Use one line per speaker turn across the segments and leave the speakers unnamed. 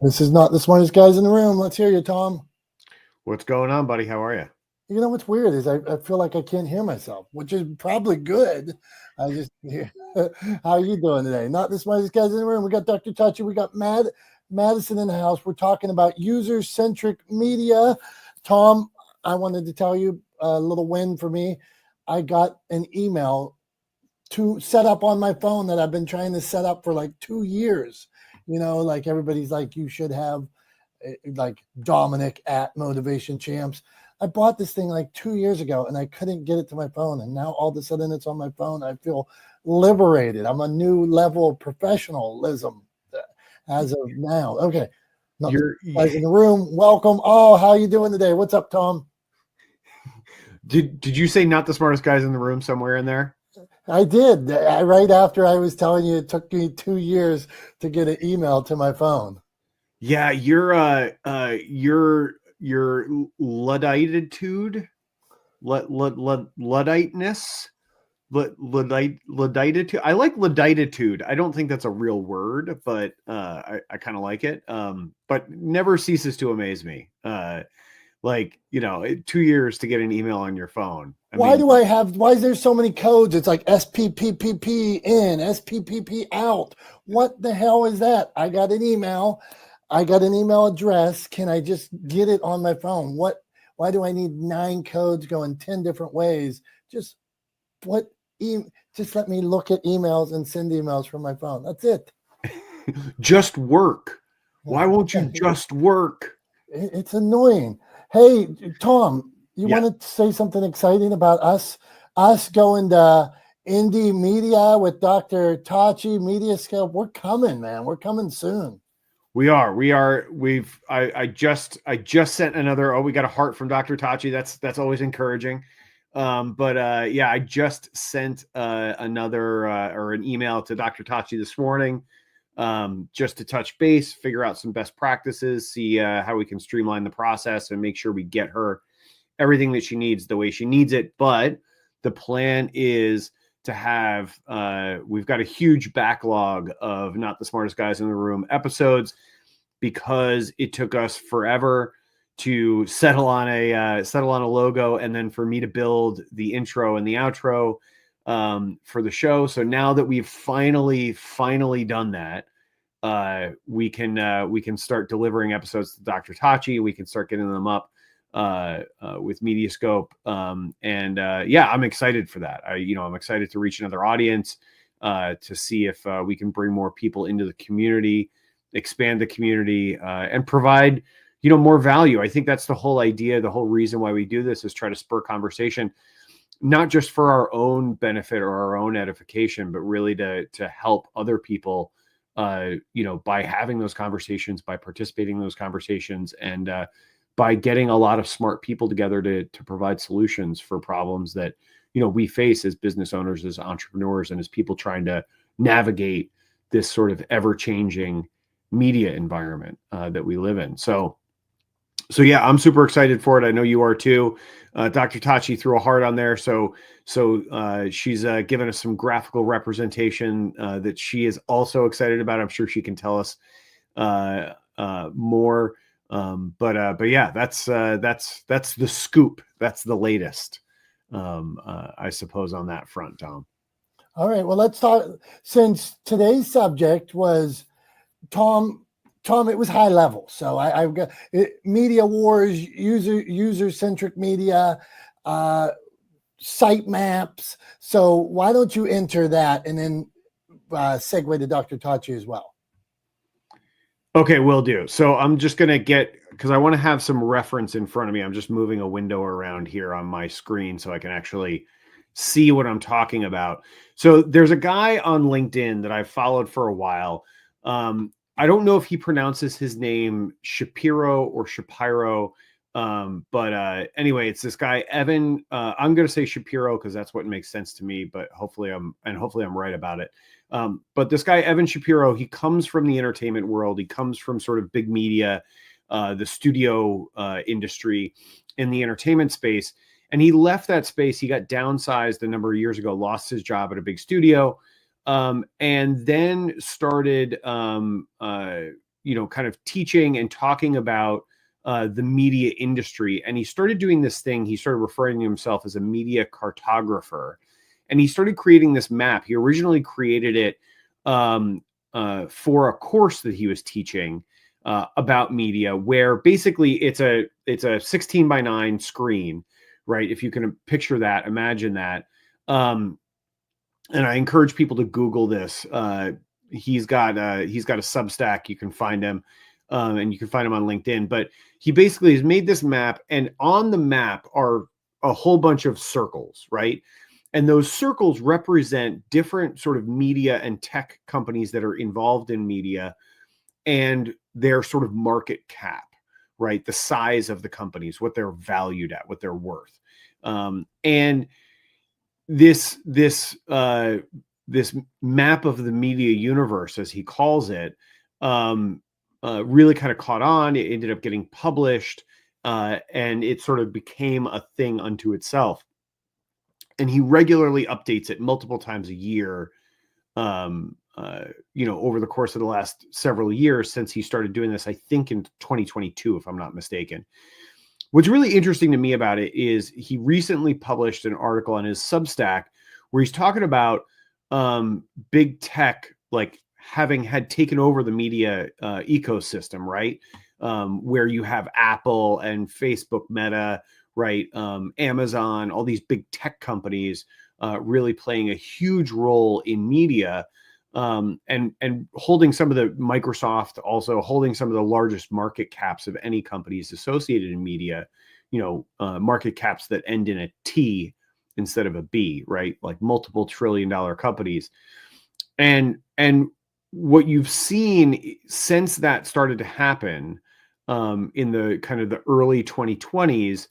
This is not the smartest guys in the room. Let's hear you, Tom.
What's going on, buddy? How are you?
You know what's weird is I feel like I can't hear myself, which is probably good. I just how are you doing today? Not the smartest guys in the room. We got Dr. Tachi. We got Madison in the house. We're talking about user-centric media. Tom, I wanted to tell you a little win for me. I got an email to set up on my phone that I've been trying to set up for like 2 years. You know, like everybody's like, you should have like Dominic at Motivation Champs. I bought this thing like 2 years ago and I couldn't get it to my phone. And now all of a sudden it's on my phone. I feel liberated. I'm a new level of professionalism as of now. Okay. Not the guys in the room. Welcome. Oh, how you doing today? What's up, Tom?
Did you say not the smartest guys in the room somewhere in there?
I did. Right after I was telling you it took me 2 years to get an email to my phone.
Yeah, your Ludditude, Ludditeness, Ludditude. I like Ludditude. I don't think that's a real word, but I kind of like it. But never ceases to amaze me. Like, 2 years to get an email on your phone.
Why is there so many codes? It's like SPPPP in, SPPP out. What the hell is that? I got an email address. Can I just get it on my phone? Why do I need 9 codes going 10 different ways? Just let me look at emails and send emails from my phone. That's it.
Just work. Why won't you just work?
It's annoying. Hey, Tom, you want to say something exciting about us going to Indie Media with Dr. Tachi Media Scale? We're coming, man. We're coming soon.
We are. I just sent another. Oh, we got a heart from Dr. Tachi. That's always encouraging. I just sent another or an email to Dr. Tachi this morning, just to touch base, figure out some best practices, see how we can streamline the process and make sure we get her everything that she needs the way she needs it. But the plan is to have, we've got a huge backlog of Not the Smartest Guys in the Room episodes because it took us forever to settle on a logo, and then for me to build the intro and the outro for the show. So now that we've finally done that, we can start delivering episodes to Dr. Tachi. We can start getting them up with Mediascope. I'm excited for that. I'm excited to reach another audience, to see if we can bring more people into the community, expand the community, and provide, more value. I think that's the whole idea. The whole reason why we do this is try to spur conversation, not just for our own benefit or our own edification, but really to help other people, by having those conversations, by participating in those conversations, and by getting a lot of smart people together to provide solutions for problems that, we face as business owners, as entrepreneurs, and as people trying to navigate this sort of ever-changing media environment that we live in. So yeah, I'm super excited for it. I know you are too. Dr. Tachi threw a heart on there. So she's given us some graphical representation that she is also excited about. I'm sure she can tell us more. But yeah, that's the scoop. That's the latest, I suppose, on that front, Tom.
All right. Well, let's talk. Since today's subject was Tom, it was high level. So I've got media wars, user-centric media, site maps. So why don't you enter that and then segue to Dr. Tachi as well?
Okay, will do. So I'm just going to because I want to have some reference in front of me. I'm just moving a window around here on my screen so I can actually see what I'm talking about. So there's a guy on LinkedIn that I've followed for a while. I don't know if he pronounces his name Shapiro or Shapiro. But anyway, it's this guy, Evan. I'm going to say Shapiro because that's what makes sense to me, but hopefully I'm right about it. But this guy, Evan Shapiro, he comes from the entertainment world. He comes from sort of big media, the studio industry in the entertainment space. And he left that space. He got downsized a number of years ago, lost his job at a big studio. And then started, kind of teaching and talking about the media industry. And he started doing this thing. He started referring to himself as a media cartographer. And he started creating this map. He originally created it for a course that he was teaching about media, where basically it's a 16 by 9 screen, right? If you can picture that, imagine that. And I encourage people to Google this. He's got a Substack. You can find him, and you can find him on LinkedIn. But he basically has made this map, and on the map are a whole bunch of circles, right? And those circles represent different sort of media and tech companies that are involved in media and their sort of market cap, right? The size of the companies, what they're valued at, what they're worth. And this map of the media universe, as he calls it, really kind of caught on. It ended up getting published, and it sort of became a thing unto itself. And he regularly updates it multiple times a year, over the course of the last several years since he started doing this, I think in 2022, if I'm not mistaken. What's really interesting to me about it is he recently published an article on his Substack where he's talking about big tech, like having had taken over the media ecosystem, right? Where you have Apple and Facebook, Meta, right? Amazon, all these big tech companies really playing a huge role in media, and holding some of the Microsoft, also holding some of the largest market caps of any companies associated in media, market caps that end in a T instead of a B, right? Like multiple trillion-dollar companies. And what you've seen since that started to happen in the kind of the early 2020s,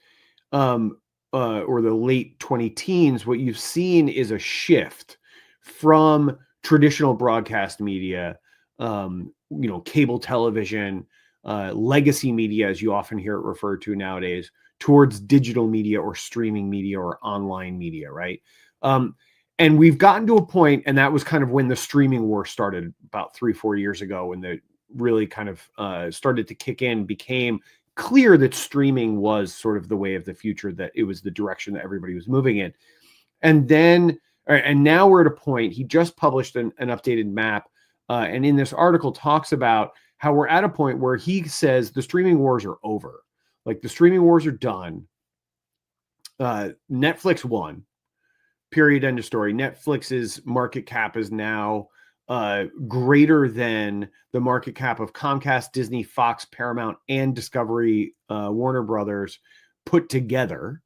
or the late 2010s, what you've seen is a shift from traditional broadcast media, cable television, legacy media, as you often hear it referred to nowadays, towards digital media or streaming media or online media, right? And we've gotten to a point, and that was kind of when the streaming war started about 3-4 years ago, when the really kind of started to kick in, became clear that streaming was sort of the way of the future, that it was the direction that everybody was moving in. And now we're at a point, he just published an updated map, and in this article talks about how we're at a point where he says the streaming wars are over. Like the streaming wars are done. Netflix won. Period. End of story. Netflix's market cap is now greater than the market cap of Comcast, Disney, Fox, Paramount, and Discovery, Warner Brothers put together,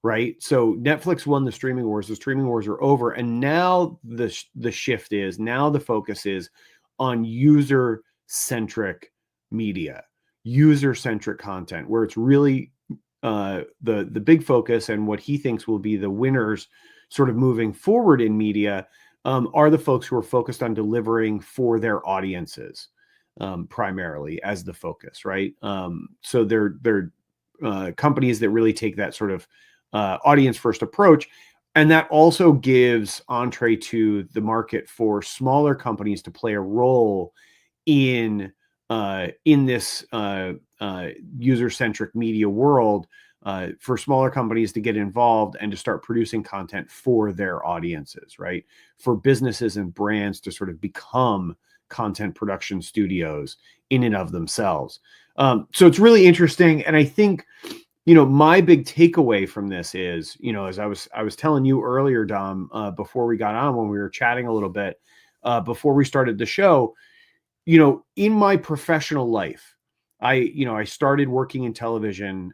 right? So Netflix won the streaming wars. The streaming wars are over, and now the shift is, now the focus is on user-centric media, user-centric content, where it's really the big focus, and what he thinks will be the winners sort of moving forward in media are the folks who are focused on delivering for their audiences, primarily as the focus, right? So they're companies that really take that sort of audience first approach. And that also gives entree to the market for smaller companies to play a role in this user-centric media world, for smaller companies to get involved and to start producing content for their audiences, right? For businesses and brands to sort of become content production studios in and of themselves. So it's really interesting. And I think, my big takeaway from this is, as I was telling you earlier, Dom, before we got on, when we were chatting a little bit, before we started the show, in my professional life, I started working in television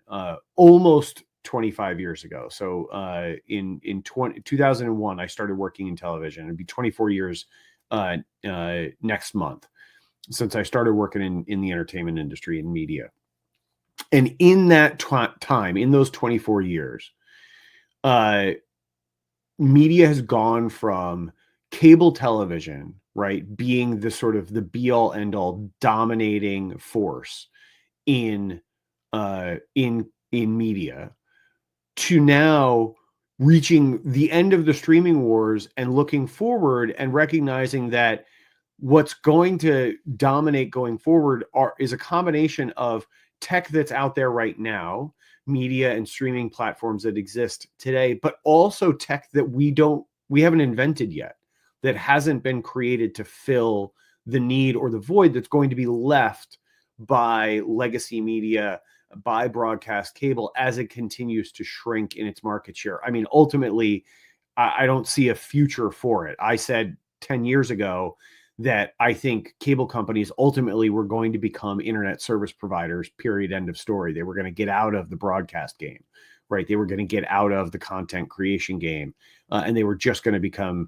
almost 25 years ago. So in 2001, I started working in television. It'd be 24 years next month since I started working in the entertainment industry and media. And in that time, in those 24 years, media has gone from cable television, right, being the sort of the be all end all dominating force in media, to now reaching the end of the streaming wars and looking forward and recognizing that what's going to dominate going forward is a combination of tech that's out there right now, media and streaming platforms that exist today, but also tech that we haven't invented yet, that hasn't been created to fill the need or the void that's going to be left by legacy media, by broadcast cable, as it continues to shrink in its market share. I mean, ultimately, I don't see a future for it. I said 10 years ago that I think cable companies ultimately were going to become internet service providers, period, end of story. They were going to get out of the broadcast game, right? They were going to get out of the content creation game, and they were just going to become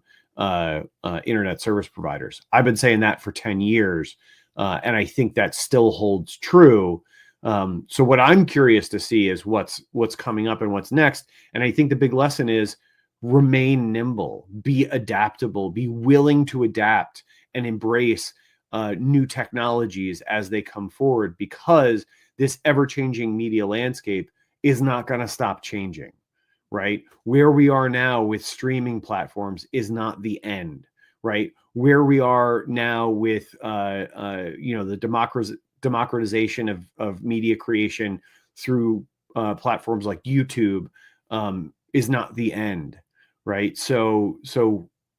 internet service providers. I've been saying that for 10 years, and I think that still holds true. So what I'm curious to see is what's coming up and what's next. And I think the big lesson is remain nimble, be adaptable, be willing to adapt and embrace new technologies as they come forward, because this ever-changing media landscape is not going to stop changing, right? Where we are now with streaming platforms is not the end, right? Where we are now with the democratization of media creation through platforms like YouTube is not the end, right? So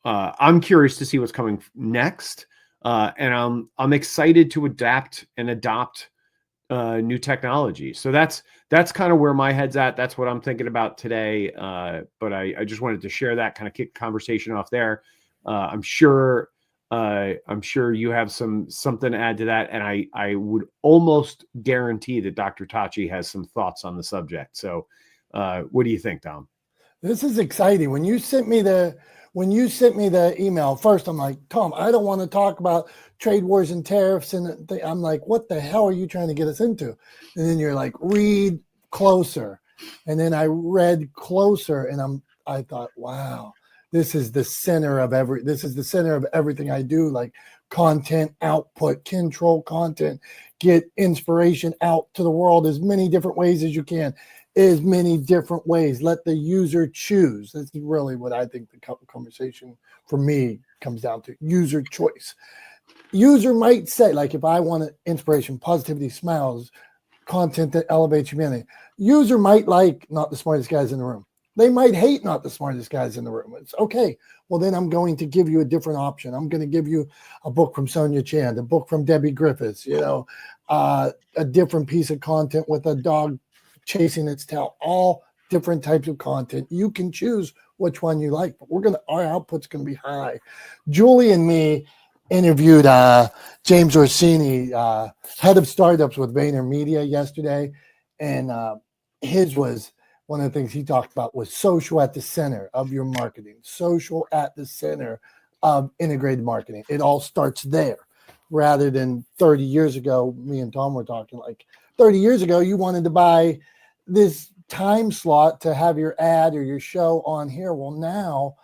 I'm curious to see what's coming next, and I'm excited to adapt and adopt new technology. So that's kind of where my head's at. That's what I'm thinking about today. But I just wanted to share that, kind of kick the conversation off there. I'm sure you have something to add to that, and I would almost guarantee that Dr. Tachi has some thoughts on the subject. So, what do you think, Dom?
This is exciting. When you sent me the email, first I'm like, Tom, I don't want to talk about trade wars and tariffs, and I'm like, what the hell are you trying to get us into? And then you're like, read closer, and then I read closer, and I thought, wow, this is the center of everything I do, like content output, control content, get inspiration out to the world as many different ways as you can. As many different ways. Let the user choose. That's really what I think the conversation for me comes down to. User choice. User might say, like, if I want inspiration, positivity, smiles, content that elevates humanity, user might like not the smartest guys in the room. They might hate not the smartest guys in the room. It's okay. Well, then I'm going to give you a different option. I'm going to give you a book from Sonia Chand, a book from Debbie Griffiths, a different piece of content with a dog chasing its tail, all different types of content. You can choose which one you like, but our output's going to be high. Julie and me interviewed James Orsini, head of startups with VaynerMedia yesterday, and his was one of the things he talked about was social at the center of your marketing, social at the center of integrated marketing. It all starts there, rather than 30 years ago. Me and Tom were talking, like 30 years ago, you wanted to buy this time slot to have your ad or your show on here. Well, now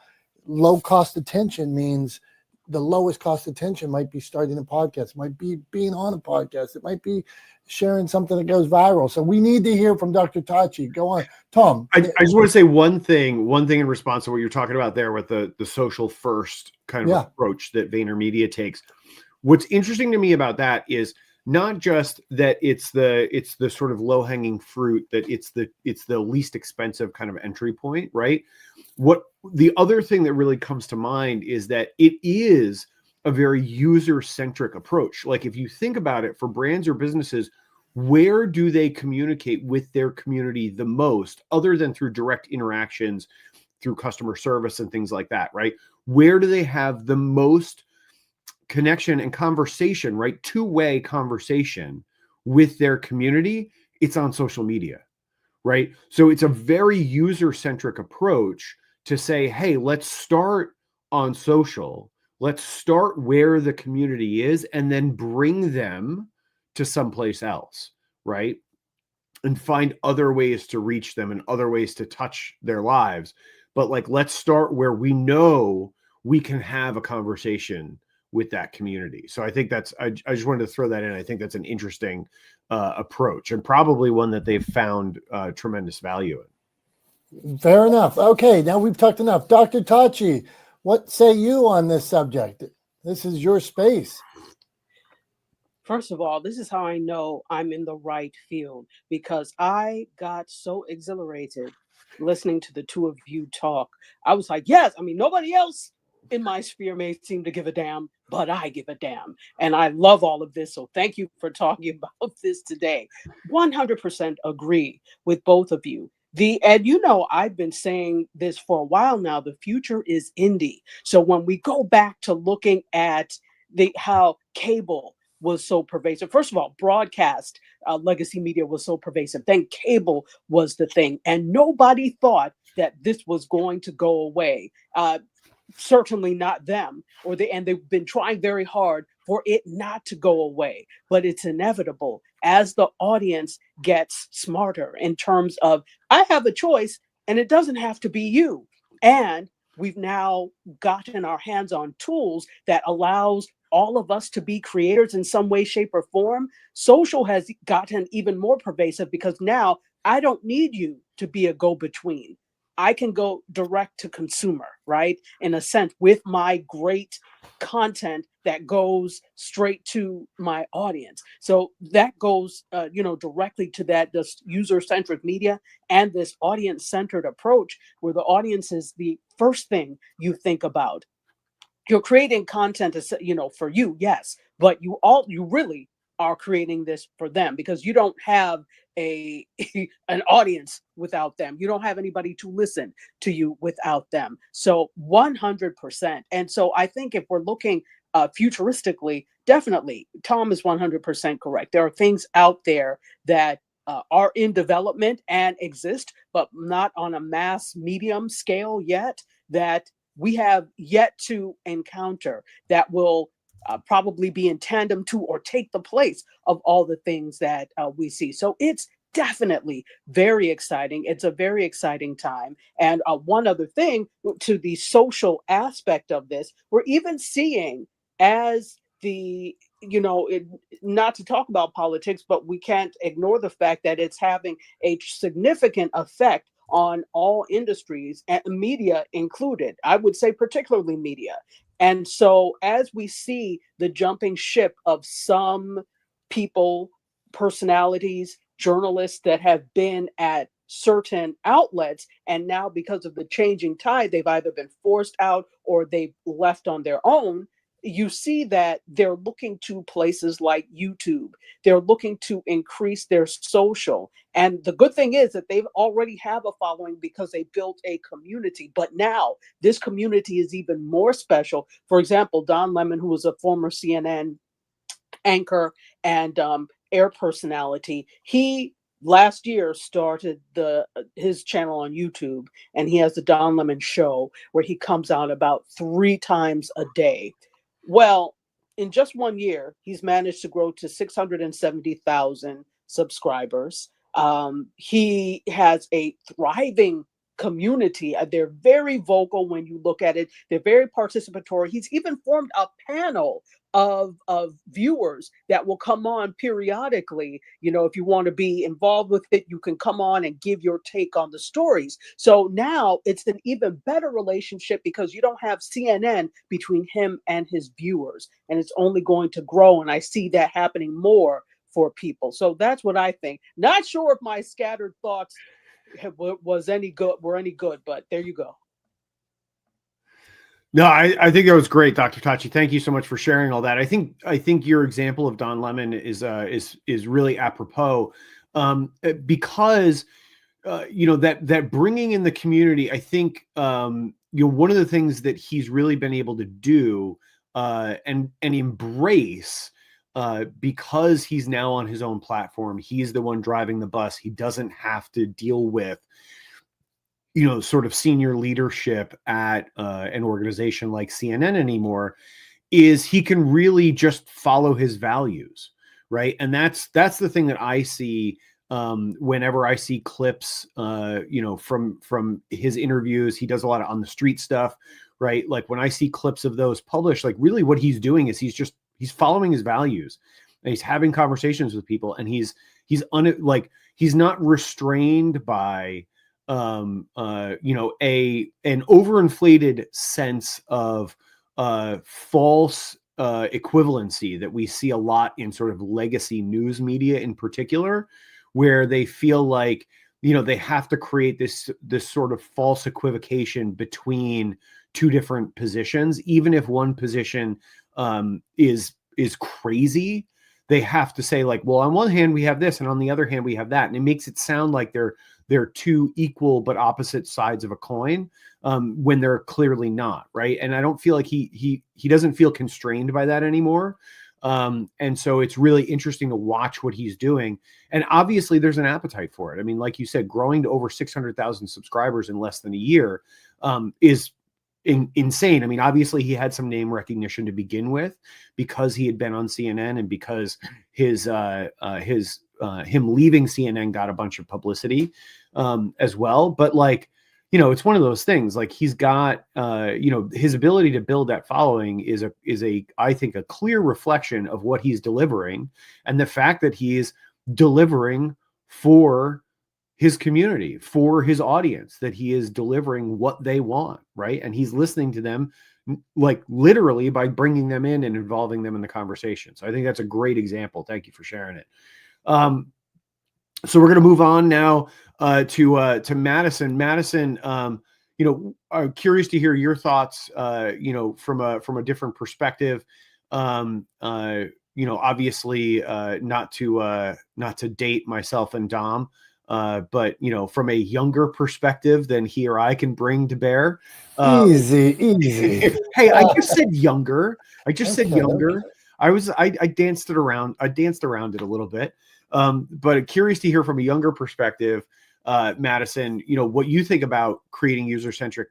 low cost attention means the lowest cost attention might be starting a podcast, it might be being on a podcast, it might be sharing something that goes viral. So we need to hear from Dr. Tachi. Go on, Tom.
I just want to say one thing in response to what you're talking about there with the social first kind of approach that VaynerMedia takes. What's interesting to me about that is not just that it's the sort of low-hanging fruit, that it's the least expensive kind of entry point, right? What the other thing that really comes to mind is that it is a very user-centric approach. Like, if you think about it, for brands or businesses, where do they communicate with their community the most, other than through direct interactions, through customer service and things like that, right? Where do they have the most connection and conversation, right? Two-way conversation with their community? It's on social media, right? So it's a very user-centric approach to say, hey, let's start on social. Let's start where the community is and then bring them to someplace else, right? And find other ways to reach them and other ways to touch their lives. But like, let's start where we know we can have a conversation with that community. So I think I just wanted to throw that in. I think that's an interesting approach, and probably one that they've found tremendous value in.
Fair enough. Okay, now we've talked enough. Dr. Tachi, what say you on this subject? This is your space.
First of all, this is how I know I'm in the right field, because I got so exhilarated listening to the two of you talk. I was like, yes, I mean, nobody else in my sphere may seem to give a damn, but I give a damn. And I love all of this. So thank you for talking about this today. 100% agree with both of you. And you know, I've been saying this for a while now, the future is indie. So when we go back to looking at how cable was so pervasive. First of all, broadcast legacy media was so pervasive. Then cable was the thing, and nobody thought that this was going to go away. Certainly not them, and they've been trying very hard for it not to go away. But it's inevitable as the audience gets smarter in terms of, I have a choice, and it doesn't have to be you. And we've now gotten our hands on tools that allows all of us to be creators in some way, shape, or form. Social has gotten even more pervasive because now I don't need you to be a go-between. I can go direct to consumer, right? In a sense, with my great content that goes straight to my audience. So that goes, directly to this user-centric media and this audience-centered approach, where the audience is the first thing you think about. You're creating content, for you, yes, but you really are creating this for them, because you don't have a an audience without them. You don't have anybody to listen to you without them. So 100%. And so I think if we're looking futuristically, definitely Tom is 100% correct. There are things out there that are in development and exist, but not on a mass medium scale yet, that we have yet to encounter, that will probably be in tandem to or take the place of all the things that we see. So it's definitely very exciting. It's a very exciting time. And one other thing to the social aspect of this, we're even seeing as not to talk about politics, but we can't ignore the fact that it's having a significant effect on all industries, and media included. I would say particularly media. And so as we see the jumping ship of some people, personalities, journalists that have been at certain outlets, and now because of the changing tide, they've either been forced out or they've left on their own. You see that they're looking to places like YouTube. They're looking to increase their social. And the good thing is that they already have a following because they built a community. But now this community is even more special. For example, Don Lemon, who was a former CNN anchor and air personality, he last year started his channel on YouTube, and he has the Don Lemon Show, where he comes out about 3 times a day. Well, in just 1 year, he's managed to grow to 670,000 subscribers. He has a thriving community. They're very vocal when you look at it. They're very participatory. He's even formed a panel of viewers that will come on periodically. If you want to be involved with it, you can come on and give your take on the stories. So now it's an even better relationship, because you don't have CNN between him and his viewers, and it's only going to grow. And I see that happening more for people. So that's what I think. Not sure if my scattered thoughts were any good, but there you go.
No, I think that was great, Dr. Tachi. Thank you so much for sharing all that. I think your example of Don Lemon is really apropos, because that bringing in the community. I think one of the things that he's really been able to do and embrace, because he's now on his own platform. He's the one driving the bus. He doesn't have to deal with sort of senior leadership at an organization like CNN anymore. Is he can really just follow his values, right? And that's the thing that I see whenever I see clips, from his interviews. He does a lot of on the street stuff, right? Like when I see clips of those published, like really what he's doing is he's following his values, and he's having conversations with people, and he's not restrained by an overinflated sense of false equivalency that we see a lot in sort of legacy news media in particular, where they feel like, they have to create this sort of false equivocation between two different positions, even if one position is crazy. They have to say, like, well, on one hand we have this, and on the other hand we have that, and it makes it sound like they're two equal but opposite sides of a coin, when they're clearly not, right? And I don't feel like he doesn't feel constrained by that anymore. And so it's really interesting to watch what he's doing. And obviously there's an appetite for it. I mean, like you said, growing to over 600,000 subscribers in less than a year is insane. I mean, obviously he had some name recognition to begin with because he had been on CNN, and because him leaving CNN got a bunch of publicity as well. But like, it's one of those things, like he's got, his ability to build that following is I think a clear reflection of what he's delivering, and the fact that he is delivering for his community, for his audience, that he is delivering what they want, right? And he's listening to them, like literally, by bringing them in and involving them in the conversation. So I think that's a great example. Thank you for sharing it. So we're going to move on now to Madison. Madison, I'm curious to hear your thoughts, from a different perspective. Obviously, not to date myself and Dom, but from a younger perspective than he or I can bring to bear.
Easy.
Hey, I just said younger. Said younger.
Okay.
I danced it around. I danced around it a little bit. But curious to hear from a younger perspective, Madison, what you think about creating user-centric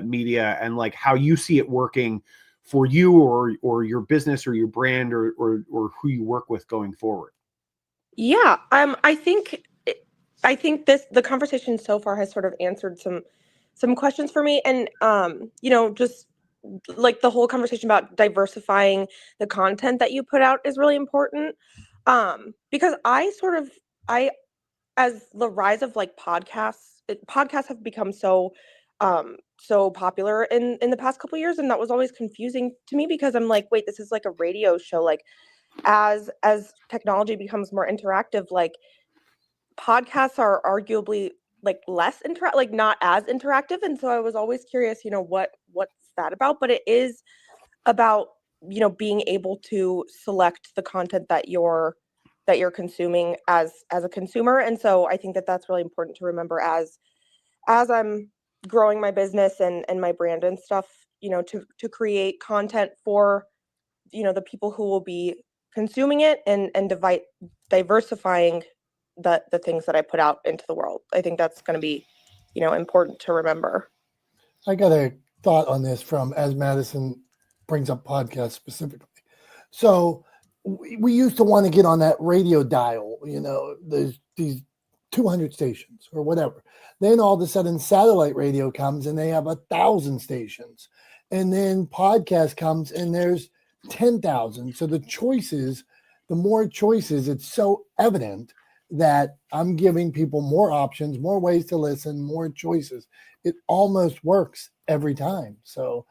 media, and like how you see it working for you or your business or your brand or who you work with going forward.
Yeah, I think the conversation so far has sort of answered some questions for me, and just like the whole conversation about diversifying the content that you put out is really important. Because as the rise of like podcasts have become so popular in the past couple of years, and that was always confusing to me, because I'm like, wait, this is like a radio show. Like as technology becomes more interactive, like podcasts are arguably like not as interactive. And so I was always curious, what's that about? But it is about, being able to select the content that you're consuming as a consumer. And so I think that that's really important to remember as I'm growing my business and my brand and stuff, to create content for, the people who will be consuming it, and diversifying the things that I put out into the world. I think that's going to be, important to remember.
I got a thought on this from, as Madison brings up podcasts specifically. So we used to want to get on that radio dial, there's these 200 stations or whatever. Then all of a sudden satellite radio comes and they have 1,000 stations. And then podcast comes and there's 10,000. So the more choices, it's so evident that I'm giving people more options, more ways to listen, more choices. It almost works every time. So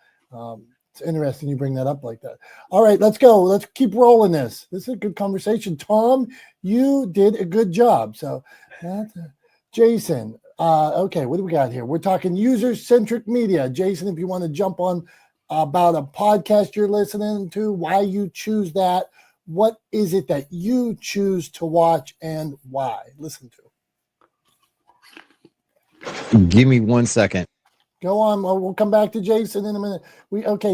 it's interesting you bring that up like that. All right, let's go. Let's keep rolling this. This is a good conversation. Tom, you did a good job. So Jason, okay, what do we got here? We're talking user-centric media. Jason, if you want to jump on about a podcast you're listening to, why you choose that, what is it that you choose to watch and why? Listen to.
Give me 1 second.
Go on. We'll come back to Jason in a minute.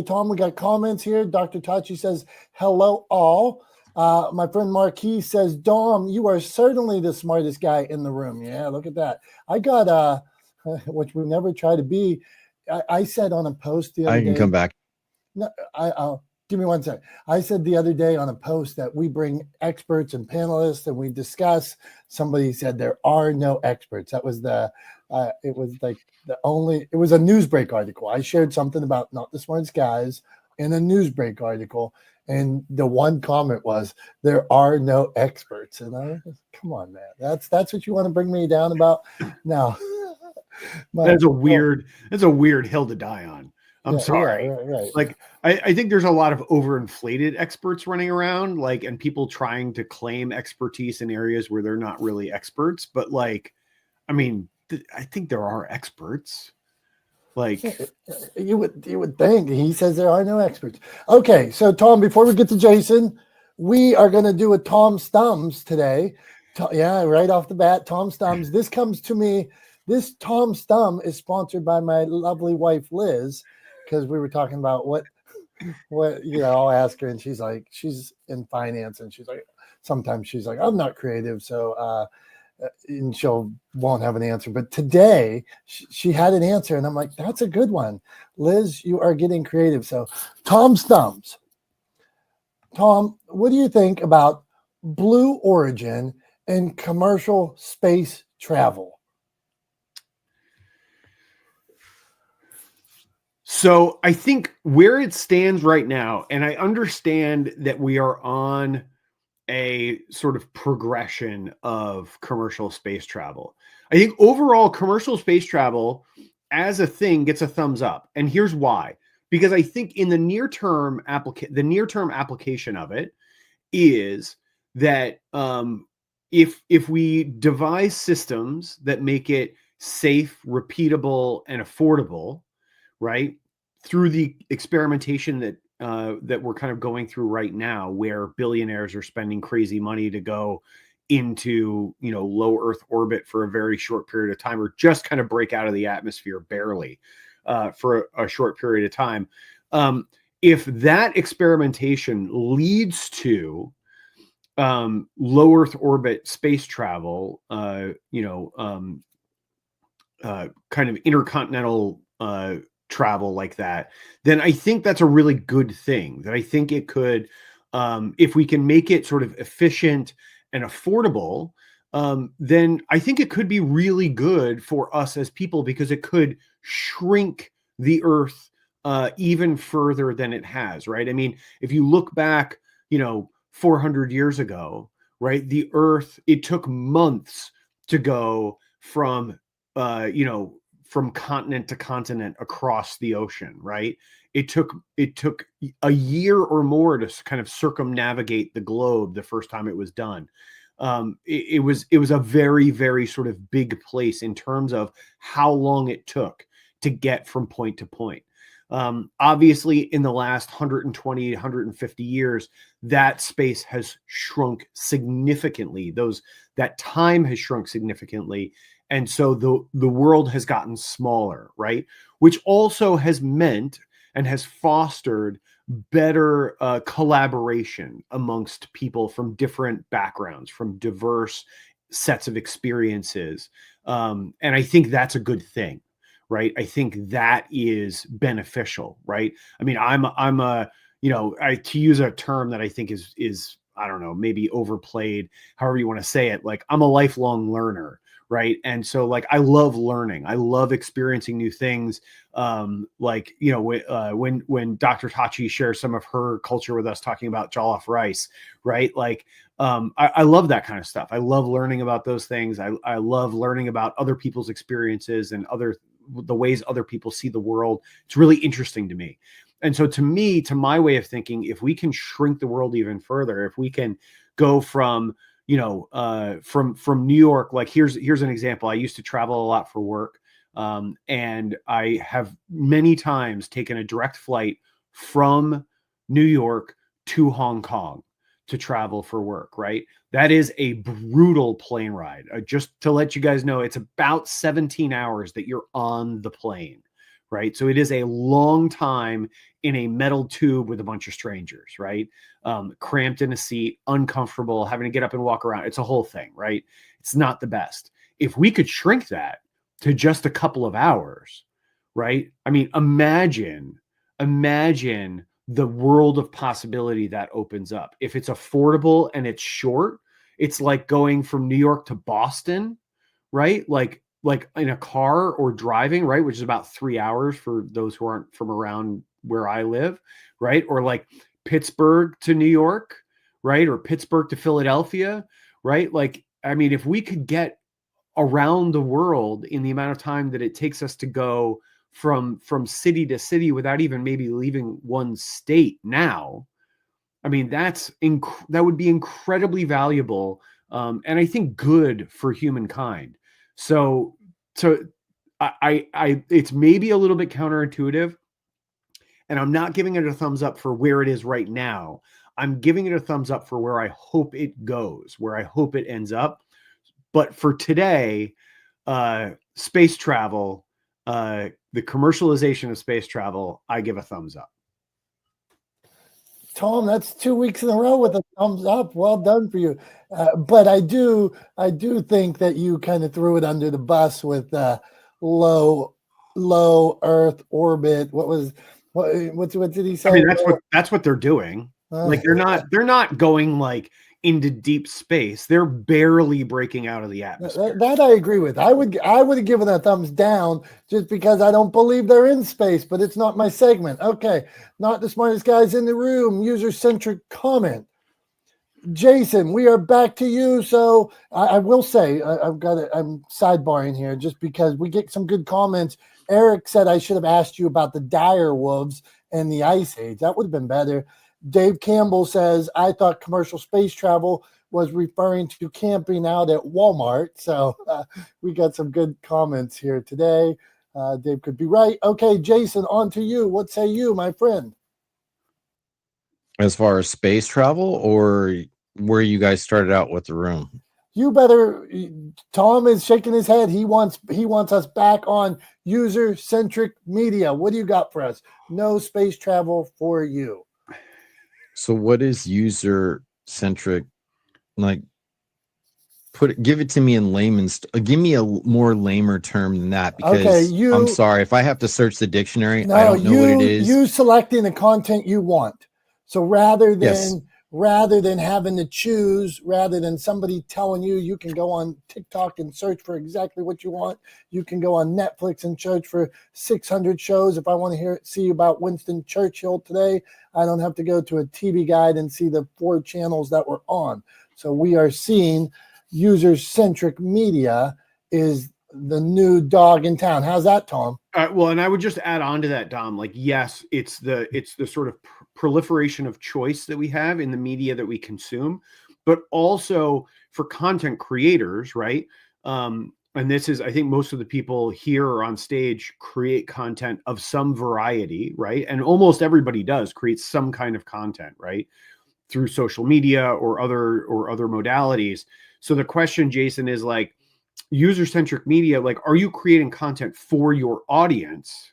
Tom, we got comments here. Dr. Tachi says, hello all. My friend Marquis says, Dom, you are certainly the smartest guy in the room. Yeah, look at that. I got, which we never try to be. I said on a post the other day.
I can come back.
No, I'll give me 1 second. I said the other day on a post that we bring experts and panelists and we discuss. Somebody said there are no experts. That was it was like it was a Newsbreak article. I shared something about not the smartest guys in a Newsbreak article. And the one comment was, there are no experts. And I was, come on, man. That's what you want to bring me down about? No.
That's a weird hill to die on. I'm sorry.
Right.
Like, I think there's a lot of overinflated experts running around, like, and people trying to claim expertise in areas where they're not really experts. But like, I mean, I think there are experts. Like,
you would think. He says there are no experts. Okay, so Tom, before we get to Jason, we are going to do a Tom Stums today. Yeah, right off the bat, Tom Stums. This comes to me. This Tom Stum is sponsored by my lovely wife Liz, because we were talking about what I'll ask her, and she's like, she's in finance, and she's like, sometimes she's like, I'm not creative, so and she'll won't have an answer. But today she had an answer, and I'm like, that's a good one. Liz, you are getting creative. So Tom Stums. Tom, what do you think about Blue Origin and commercial space travel?
So I think where it stands right now, and I understand that we are on a sort of progression of commercial space travel. I think overall commercial space travel as a thing gets a thumbs up. And here's why. Because I think in the near-term application of it is that if we devise systems that make it safe, repeatable, and affordable, right, through the experimentation that we're kind of going through right now, where billionaires are spending crazy money to go into, low Earth orbit for a very short period of time, or just kind of break out of the atmosphere barely for a short period of time. If that experimentation leads to low Earth orbit space travel, kind of intercontinental travel like that, then I think that's a really good thing. That I think it could, if we can make it sort of efficient and affordable, then I think it could be really good for us as people, because it could shrink the Earth even further than it has, right? I mean, if you look back, 400 years ago, right, the Earth, it took months to go from, from continent to continent across the ocean, right? It took a year or more to kind of circumnavigate the globe the first time it was done. It was a very, very sort of big place in terms of how long it took to get from point to point. Obviously, in the last 120, 150 years, that space has shrunk significantly. That time has shrunk significantly. And so the world has gotten smaller, right? Which also has meant and has fostered better collaboration amongst people from different backgrounds, from diverse sets of experiences. And I think that's a good thing, right? I think that is beneficial, right? I mean, to use a term that I think is, I don't know, maybe overplayed, however you want to say it, like, I'm a lifelong learner. Right. And so, like, I love learning. I love experiencing new things. When Dr. Tachi shares some of her culture with us, talking about jollof rice, right? Like, I love that kind of stuff. I love learning about those things. I love learning about other people's experiences and the ways other people see the world. It's really interesting to me. And so to my way of thinking, if we can shrink the world even further, if we can go from from New York, like here's an example. I used to travel a lot for work. And I have many times taken a direct flight from New York to Hong Kong to travel for work, right? That is a brutal plane ride. Just to let you guys know, it's about 17 hours that you're on the plane, right? So it is a long time in a metal tube with a bunch of strangers, right? Cramped in a seat, uncomfortable, having to get up and walk around. It's a whole thing, right? It's not the best. If we could shrink that to just a couple of hours, right? I mean, imagine the world of possibility that opens up. If it's affordable and it's short, it's like going from New York to Boston, right? Like in a car or driving, right? Which is about 3 hours for those who aren't from around where I live, right? Or like Pittsburgh to New York, right? Or Pittsburgh to Philadelphia, right? Like, I mean, if we could get around the world in the amount of time that it takes us to go from city to city without even maybe leaving one state now. I mean, that would be incredibly valuable, and I think good for humankind. So I it's maybe a little bit counterintuitive, and I'm not giving it a thumbs up for where it is right now. I'm giving it a thumbs up for where I hope it goes, where I hope it ends up. But for today, space travel, the commercialization of space travel, I give a thumbs up.
Tom, that's 2 weeks in a row with a thumbs up. Well done for you. But I do think that you kind of threw it under the bus with low Earth orbit. What did he say?
I mean, that's what they're doing. Like they're not going like into deep space. They're barely breaking out of the atmosphere.
That I agree with. I would have given a thumbs down just because I don't believe they're in space, but it's not my segment. Okay, not the smartest guys in the room. User-centric comment. Jason, we are back to you. So I will say I'm sidebarring here just because we get some good comments. Eric said I should have asked you about the dire wolves and the ice age. That would have been better. Dave Campbell says, I thought commercial space travel was referring to camping out at Walmart. So we got some good comments here today. Dave could be right. Okay, Jason, on to you. What say you, my friend?
As far as space travel or where you guys started out with the room?
You better. Tom is shaking his head. He wants us back on user-centric media. What do you got for us? No space travel for you.
So what is user-centric? Like, give it to me in layman's. Give me a more lamer term than that, because I'm sorry if I have to search the dictionary. I don't know what it is.
You selecting the content you want. So rather than having to choose, rather than somebody telling you can go on TikTok and search for exactly what you want. You can go on Netflix and search for 600 shows. If I want to see about Winston Churchill today, I don't have to go to a TV guide and see the 4 channels that were on. So we are seeing user-centric media is the new dog in town. How's that, Tom?
Well, and I would just add on to that, Dom. Like, yes, it's the sort of proliferation of choice that we have in the media that we consume, but also for content creators, right? And this is, I think most of the people here or on stage create content of some variety, right? And almost everybody does create some kind of content, right? Through social media or other modalities. So the question, Jason, is like, user-centric media, like, are you creating content for your audience,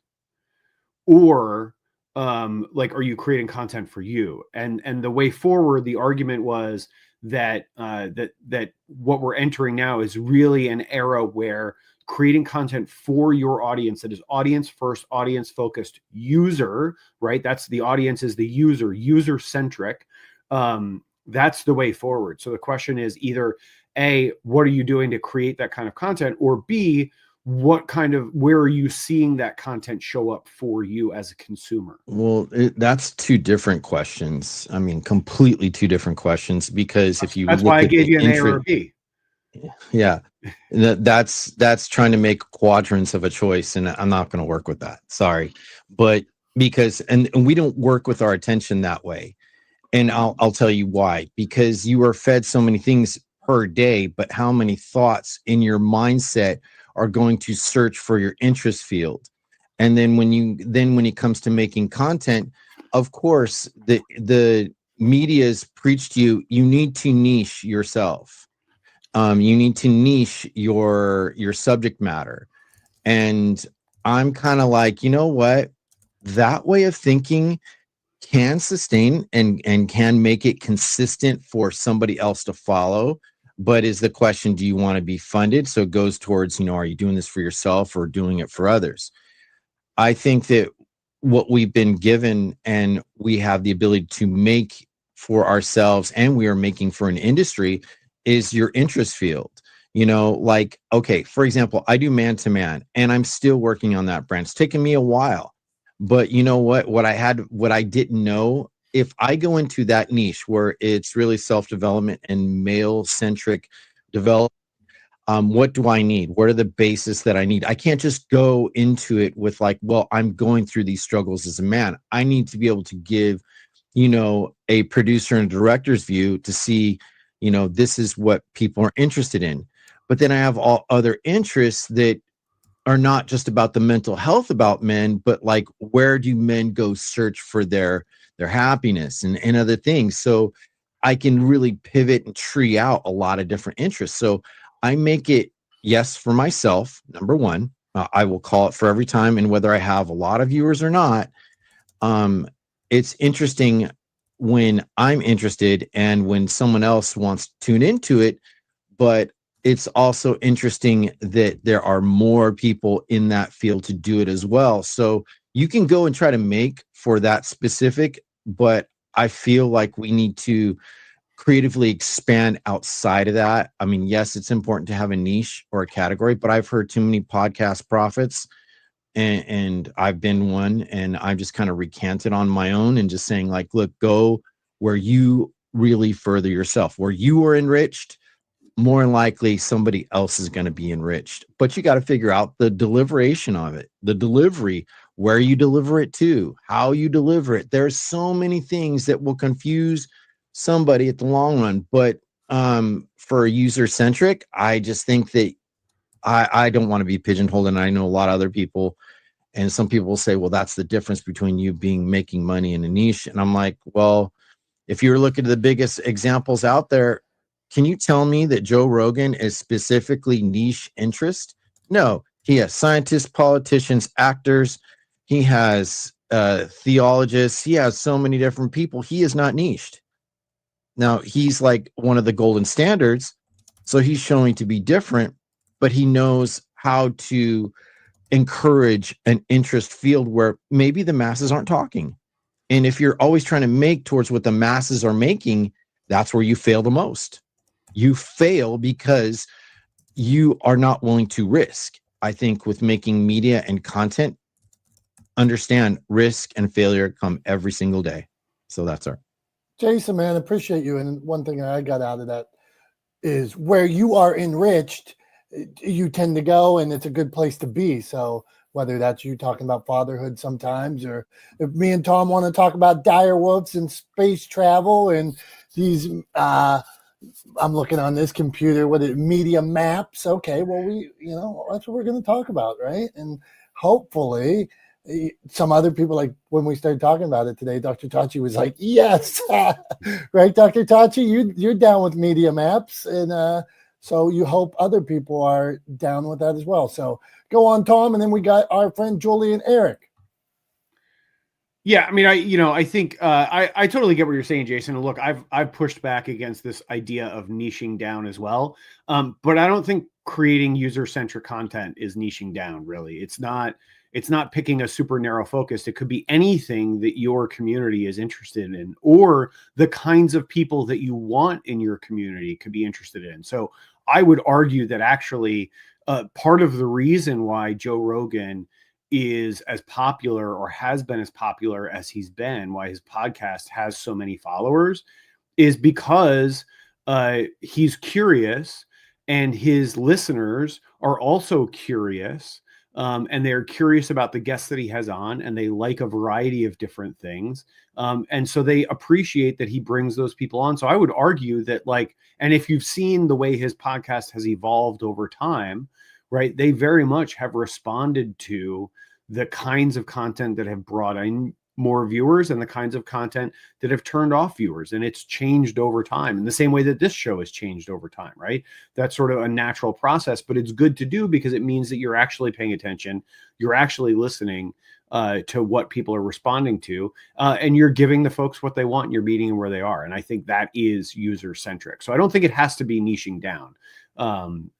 or like, are you creating content for you? And the way forward, the argument was that that what we're entering now is really an era where creating content for your audience, that is audience first, audience focused, user, right? That's the audience, is the user-centric. That's the way forward. So the question is either A, what are you doing to create that kind of content? Or B, where are you seeing that content show up for you as a consumer?
Well, that's 2 different questions. I mean, completely 2 different questions, because if you
that's
look
why I
at
gave you an A or a B.
Yeah, that's trying to make quadrants of a choice, and I'm not going to work with that. Sorry, but because and we don't work with our attention that way, and I'll tell you why. Because you are fed so many things per day, but how many thoughts in your mindset are going to search for your interest field? And then when it comes to making content, of course, the media's preached to you need to niche yourself. You need to niche your subject matter. And I'm kind of like, you know what? That way of thinking can sustain and can make it consistent for somebody else to follow. But is the question, do you want to be funded? So it goes towards, are you doing this for yourself or doing it for others? I think that what we've been given and we have the ability to make for ourselves, and we are making for an industry, is your interest field. Like, okay, for example, I do man-to-man, and I'm still working on that brand. It's taken me a while, but you know what I didn't know, if I go into that niche where it's really self-development and male-centric development, What do I need? What are the bases that I need? I can't just go into it with like, well, I'm going through these struggles as a man. I need to be able to give, a producer and director's view to see, this is what people are interested in. But then I have all other interests that are not just about the mental health about men, but like, where do men go search for their happiness and other things? So I can really pivot and tree out a lot of different interests. So I make it, yes, for myself, number one. I will call it for every time, and whether I have a lot of viewers or not, it's interesting when I'm interested and when someone else wants to tune into it. But it's also interesting that there are more people in that field to do it as well. So you can go and try to make for that specific, but I feel like we need to creatively expand outside of that. I mean, yes, it's important to have a niche or a category, but I've heard too many podcast prophets, and I've been one, and I've just kind of recanted on my own and just saying like, look, go where you really further yourself, where you are enriched. More than likely somebody else is going to be enriched, but you got to figure out the deliberation of it, the delivery, where you deliver it to, how you deliver it. There's so many things that will confuse somebody at the long run. But for user-centric, I just think that I don't want to be pigeonholed. And I know a lot of other people, and some people will say, well, that's the difference between you making money in a niche. And I'm like, well, if you're looking at the biggest examples out there, can you tell me that Joe Rogan is specifically niche interest? No, he has scientists, politicians, actors. He has theologists. He has so many different people. He is not niched. Now, he's like one of the golden standards. So he's showing to be different, but he knows how to encourage an interest field where maybe the masses aren't talking. And if you're always trying to make towards what the masses are making, that's where you fail the most. You fail because you are not willing to risk. I think with making media and content, understand risk and failure come every single day. So that's our
Jason, man, appreciate you. And one thing I got out of that is where you are enriched, you tend to go, and it's a good place to be. So whether that's you talking about fatherhood sometimes, or if me and Tom want to talk about dire wolves and space travel and these, I'm looking on this computer, media maps. Okay, well, that's what we're going to talk about, right? And hopefully some other people, like when we started talking about it today, Dr. Tachi was like, yes, right, Dr. Tachi, you're down with media maps. And so you hope other people are down with that as well. So go on, Tom, and then we got our friend Julie and Eric.
Yeah, I mean, I think I totally get what you're saying, Jason. And look, I've pushed back against this idea of niching down as well. But I don't think creating user-centric content is niching down, really. It's not picking a super narrow focus. It could be anything that your community is interested in, or the kinds of people that you want in your community could be interested in. So I would argue that actually part of the reason why Joe Rogan is as popular, or has been as popular as he's been, why his podcast has so many followers, is because he's curious, and his listeners are also curious. And they're curious about the guests that he has on, and they like a variety of different things. And so they appreciate that he brings those people on. So I would argue that, and if you've seen the way his podcast has evolved over time, right, they very much have responded to the kinds of content that have brought in more viewers and the kinds of content that have turned off viewers. And it's changed over time in the same way that this show has changed over time, right? That's sort of a natural process, but it's good to do because it means that you're actually paying attention. You're actually listening to what people are responding to, and you're giving the folks what they want, and you're meeting them where they are. And I think that is user-centric. So I don't think it has to be niching down. And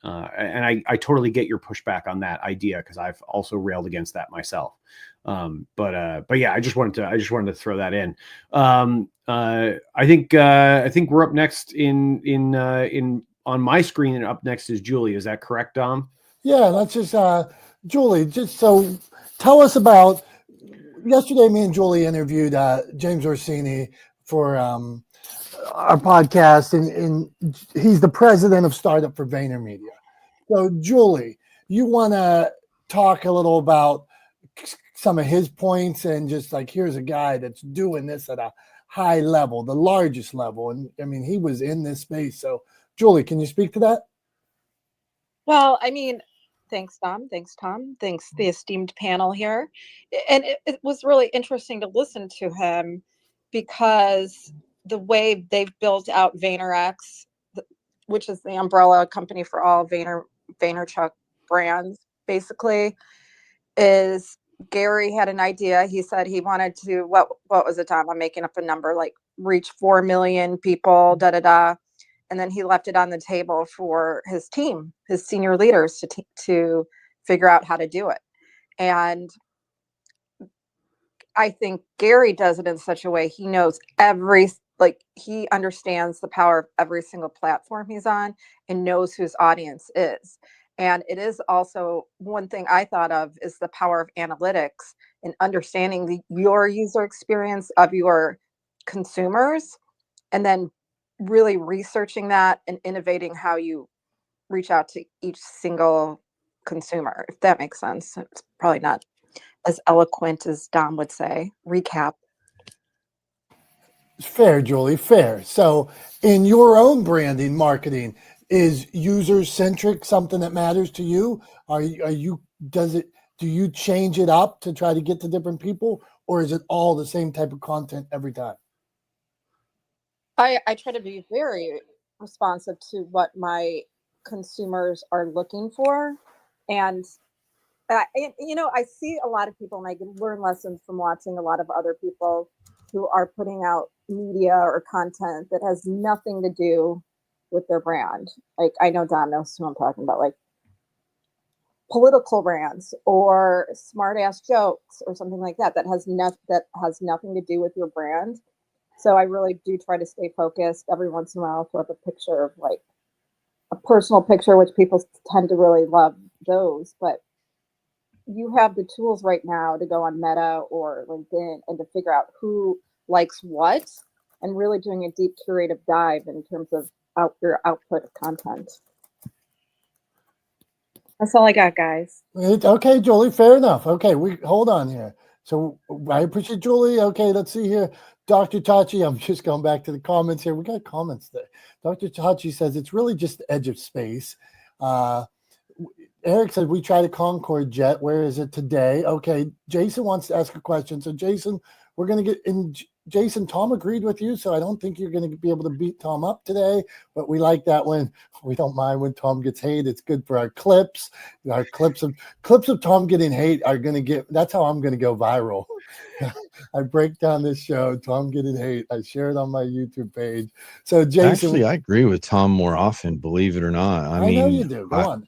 I totally get your pushback on that idea, because I've also railed against that myself. But yeah, I just wanted to throw that in. I think we're up next in on my screen, and up next is Julie. Is that correct, Dom?
Yeah, that's just Julie. Just so tell us about yesterday. Me and Julie interviewed James Orsini for our podcast, and he's the president of Startup for VaynerMedia. So, Julie, you want to talk a little about some of his points and just like, here's a guy that's doing this at a high level, the largest level. And I mean, he was in this space. So, Julie, can you speak to that?
Well, I mean, thanks, Tom. Thanks, Tom. Thanks, the esteemed panel here. And it was really interesting to listen to him because the way they've built out VaynerX, which is the umbrella company for all Vaynerchuk brands, basically, is Gary had an idea. He said he wanted to, what was it, Tom? I'm making up a number, like reach 4 million people, da da da. And then he left it on the table for his team, his senior leaders to figure out how to do it. And I think Gary does it in such a way he knows he understands the power of every single platform he's on and knows whose audience is. And it is also one thing I thought of is the power of analytics and understanding your user experience of your consumers, and then really researching that and innovating how you reach out to each single consumer, if that makes sense. It's probably not as eloquent as Dom would say. Recap.
Fair, Julie, fair. So in your own branding marketing, is user-centric something that matters to you? Do you change it up to try to get to different people, or is it all the same type of content every time?
I try to be very responsive to what my consumers are looking for. And I see a lot of people, and I can learn lessons from watching a lot of other people who are putting out media or content that has nothing to do with their brand. Like, I know Dom knows who I'm talking about, like political brands or smart ass jokes or something like that, that has nothing to do with your brand. So I really do try to stay focused. Every once in a while, I'll throw up a picture of like a personal picture, which people tend to really love those. But you have the tools right now to go on Meta or LinkedIn and to figure out who likes what, and really doing a deep curative dive in terms of your output of content. That's all I got, guys.
Okay, Julie, fair enough. Okay, we hold on here. So I appreciate Julie. Okay, let's see here. Dr. Tachi, I'm just going back to the comments here. We got comments there. Dr. Tachi says it's really just the edge of space. Eric said we tried a Concorde jet. Where is it today? Okay, Jason wants to ask a question. So Jason, we're going to get in. Jason, Tom agreed with you, so I don't think you're going to be able to beat Tom up today, but we like that when we don't mind when Tom gets hate. It's good for our clips. Our clips of Tom getting hate are going to get, that's how I'm going to go viral. I break down this show, Tom getting hate. I share it on my YouTube page. So Jason.
Actually, I agree with Tom more often, believe it or not. I mean,
know you do. Go on.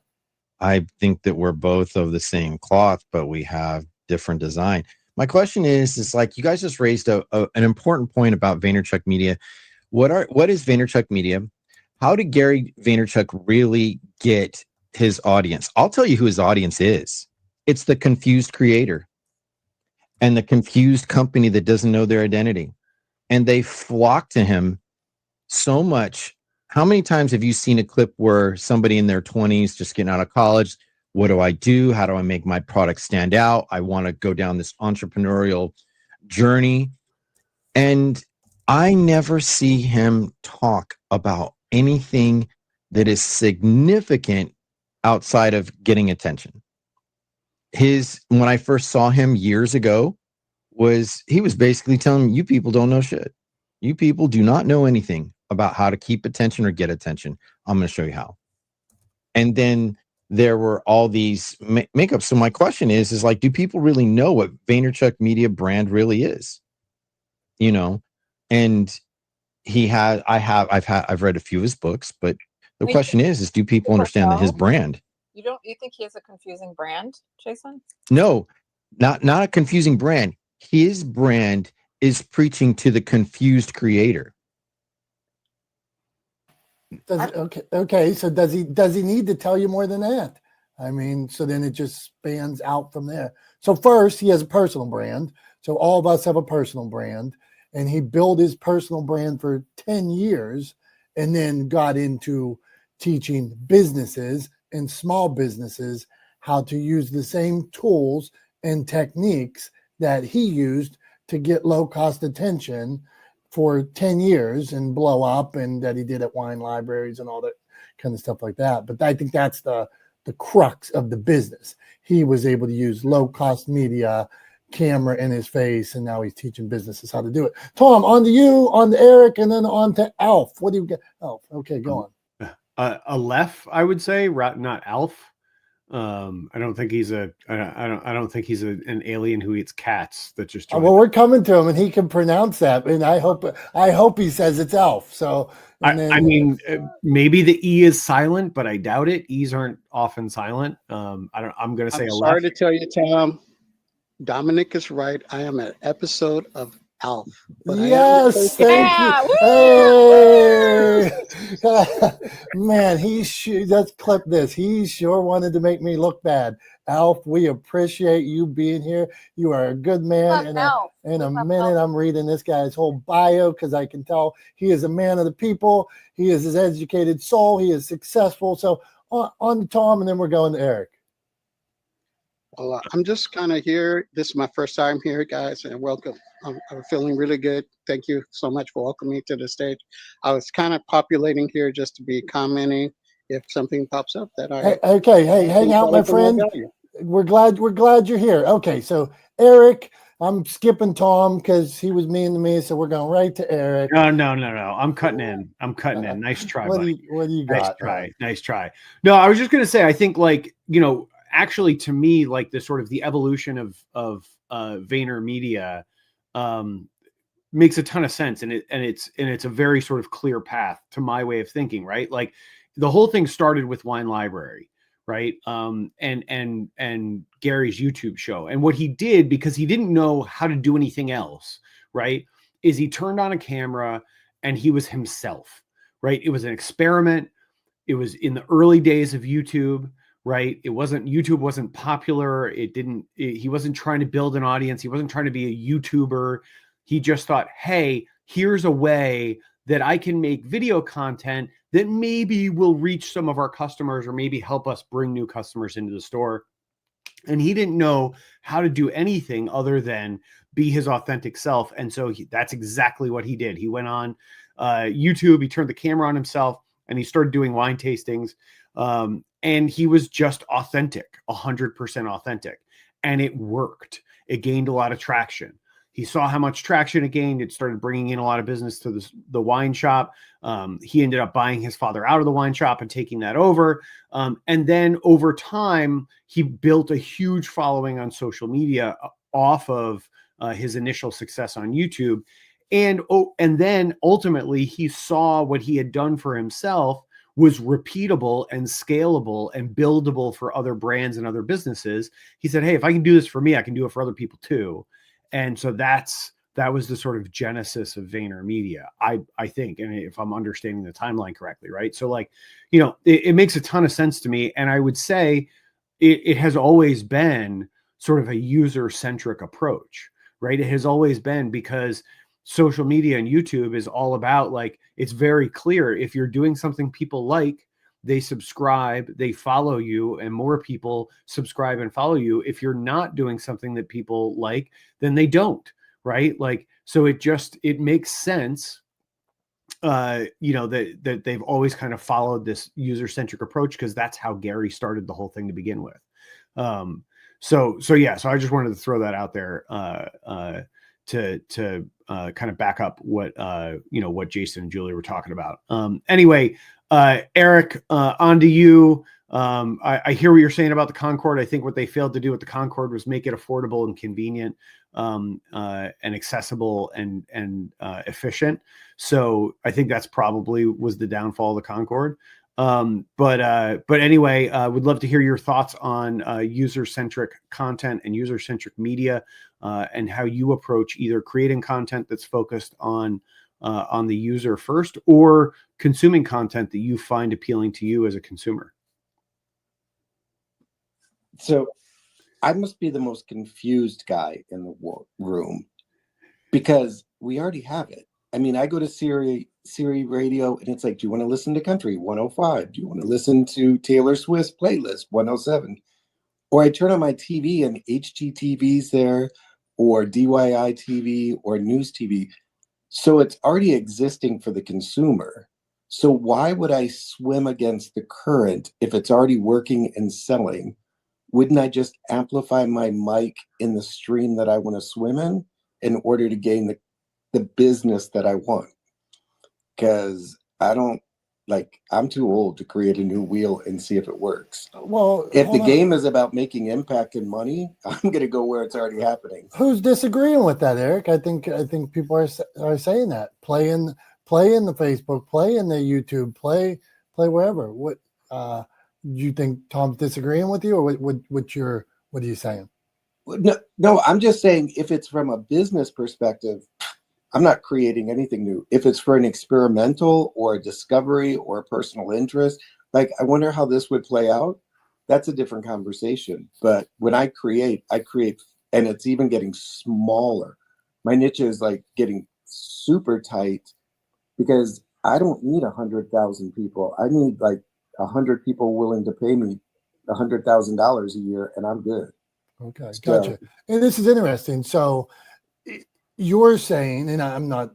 I think that we're both of the same cloth, but we have different design. My question is like, you guys just raised an important point about Vaynerchuk Media. What is Vaynerchuk Media? How did Gary Vaynerchuk really get his audience? I'll tell you who his audience is. It's the confused creator and the confused company that doesn't know their identity. And they flock to him so much. How many times have you seen a clip where somebody in their 20s just getting out of college, what do I do? How do I make my product stand out? I want to go down this entrepreneurial journey. And I never see him talk about anything that is significant outside of getting attention. When I first saw him years ago, he was basically telling me, you people don't know shit. You people do not know anything about how to keep attention or get attention. I'm going to show you how. And then there were all these makeups. So my question is like, do people really know what Vaynerchuk Media brand really is? You know, and I've read a few of his books, but the question is do people understand that his brand?
You think he has a confusing brand, Jason?
No, not a confusing brand. His brand is preaching to the confused creator.
Okay. So does he need to tell you more than that? I mean, so then it just spans out from there. So first, he has a personal brand. So all of us have a personal brand, and he built his personal brand for 10 years and then got into teaching businesses and small businesses how to use the same tools and techniques that he used to get low cost attention for 10 years and blow up, and that he did at wine libraries and all that kind of stuff like that. But I think that's the crux of the business. He was able to use low cost media, camera in his face, and now he's teaching businesses how to do it. Tom, on to you, on to Eric, and then on to Alf. What do you get? Alf, okay, go on.
Aleph, I would say, not Alf. I don't think he's I don't think he's an alien who eats cats that just joined.
Well, we're coming to him and he can pronounce that, and I hope he says it's Alf. So
I mean, maybe the E is silent, but I doubt it. E's aren't often silent. I'm gonna say Aleph.
Sorry to tell you, Tom, Dominic is right. I am an episode of Alf.
Yes, thank you. Hey! Man, let's clip this. He sure wanted to make me look bad. Alf, we appreciate you being here. You are a good man. In a minute, I'm reading this guy's whole bio because I can tell he is a man of the people. He is his educated soul. He is successful. So on to Tom, and then we're going to Eric.
Well, I'm just kind of here. This is my first time here, guys, and welcome. I'm feeling really good. Thank you so much for welcoming me to the stage. I was kind of populating here just to be commenting if something pops up that I.
Hey, hang out, my friend. We're glad you're here. Okay, so Eric, I'm skipping Tom because he was mean to me, so we're going right to Eric.
No. I'm cutting in. Nice try, buddy.
What do you got?
Nice try. No, I was just gonna say, I think, like, actually, to me, like, the sort of the evolution of VaynerMedia makes a ton of sense, and it's a very sort of clear path to my way of thinking, right? Like, the whole thing started with Wine Library, right? And Gary's YouTube show, and what he did, because he didn't know how to do anything else, right, is he turned on a camera and he was himself, right? It was an experiment. It was in the early days of YouTube. Right. YouTube wasn't popular. He wasn't trying to build an audience. He wasn't trying to be a YouTuber. He just thought, hey, here's a way that I can make video content that maybe will reach some of our customers or maybe help us bring new customers into the store. And he didn't know how to do anything other than be his authentic self. And so that's exactly what he did. He went on YouTube, he turned the camera on himself, and he started doing wine tastings. And he was just authentic, 100% authentic. And it worked. It gained a lot of traction. He saw how much traction it gained. It started bringing in a lot of business to the wine shop. He ended up buying his father out of the wine shop and taking that over. And then over time, he built a huge following on social media off of his initial success on YouTube. And then ultimately, he saw what he had done for himself was repeatable and scalable and buildable for other brands and other businesses. He said, hey, if I can do this for me, I can do it for other people too. And so that was the sort of genesis of VaynerMedia, I think, and if I'm understanding the timeline correctly, right? So, like, it makes a ton of sense to me. And I would say it has always been sort of a user-centric approach, right? It has always been, because social media and YouTube is all about, like, it's very clear. If you're doing something people like, they subscribe, they follow you, and more people subscribe and follow you. If you're not doing something that people like, then they don't, right? Like, so it makes sense, that they've always kind of followed this user-centric approach, because that's how Gary started the whole thing to begin with. So I just wanted to throw that out there to kind of back up what Jason and Julie were talking about. Anyway, Eric, on to you. I hear what you're saying about the Concorde. I think what they failed to do with the Concorde was make it affordable and convenient, and accessible and efficient. So I think that's probably was the downfall of the Concorde. But anyway, would love to hear your thoughts on user-centric content and user-centric media, and how you approach either creating content that's focused on the user first, or consuming content that you find appealing to you as a consumer.
So I must be the most confused guy in the room, because we already have it. I mean, I go to Siri Siri radio, and it's like, do you want to listen to country 105? Do you want to listen to Taylor Swift's playlist 107? Or I turn on my TV and HGTV's there, or DYI TV, or News TV. So it's already existing for the consumer. So why would I swim against the current if it's already working and selling? Wouldn't I just amplify my mic in the stream that I want to swim in order to gain the business that I want? Because I'm too old to create a new wheel and see if it works.
Well,
If the
hold on.
game is about making impact and money, I'm going to go where it's already happening.
Who's disagreeing with that, Eric? I think people are saying that play in the Facebook, play in the YouTube, play wherever. What do you think? Tom's disagreeing with you, or what are you saying?
No, I'm just saying if it's from a business perspective, I'm not creating anything new. If it's for an experimental or a discovery or a personal interest, like I wonder how this would play out. That's a different conversation. But when I create, and it's even getting smaller. My niche is like getting super tight because I don't need 100,000 people. I need like 100 people willing to pay me $100,000 a year, and I'm good.
Okay,
So-
gotcha. And this is interesting. So you're saying, and I'm not,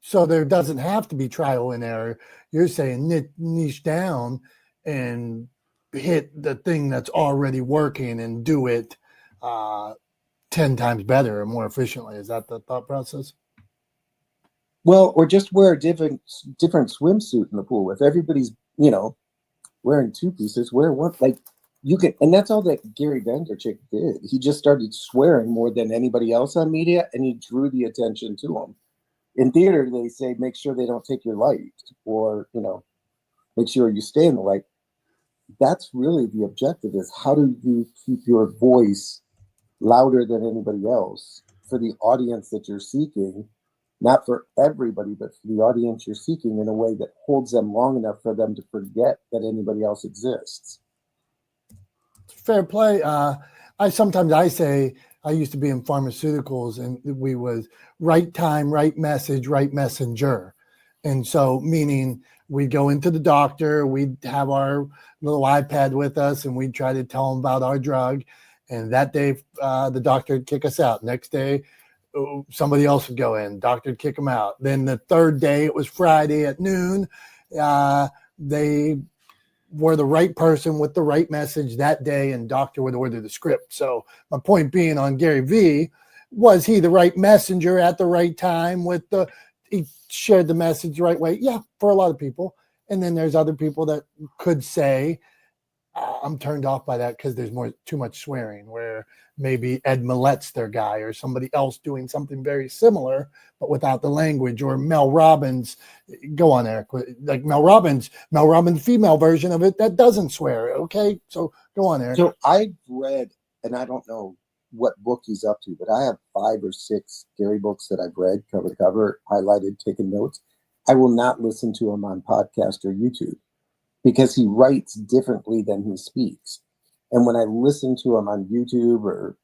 so there doesn't have to be trial and error. You're saying niche down and hit the thing that's already working and do it 10 times better and more efficiently. Is that the thought process?
Well, or just wear a different swimsuit in the pool. If everybody's, wearing two pieces, wear one. Like you can, and that's all that Gary Vaynerchuk did. He just started swearing more than anybody else on media, and he drew the attention to him. In theater, they say make sure they don't take your light, or make sure you stay in the light. That's really the objective: is how do you keep your voice louder than anybody else for the audience that you're seeking, not for everybody, but for the audience you're seeking in a way that holds them long enough for them to forget that anybody else exists.
Fair play. I say I used to be in pharmaceuticals, and we was right time, right message, right messenger. And so meaning we'd go into the doctor, we'd have our little iPad with us, and we'd try to tell them about our drug. And that day, the doctor would kick us out. Next day, somebody else would go in. Doctor would kick them out. Then the third day, it was Friday at noon. They were the right person with the right message that day, and doctor would order the script. So my point being on Gary V, was he the right messenger at the right time he shared the message the right way? Yeah, for a lot of people. And then there's other people that could say, I'm turned off by that because there's too much swearing, where maybe Ed Millett's their guy, or somebody else doing something very similar, but without the language, or Mel Robbins. Go on, Eric. Like Mel Robbins female version of it that doesn't swear. Okay. So go on, Eric.
So I've read, and I don't know what book he's up to, but I have 5 or 6 Gary books that I've read cover to cover, highlighted, taken notes. I will not listen to him on podcast or YouTube, because he writes differently than he speaks. And when I listen to him on YouTube or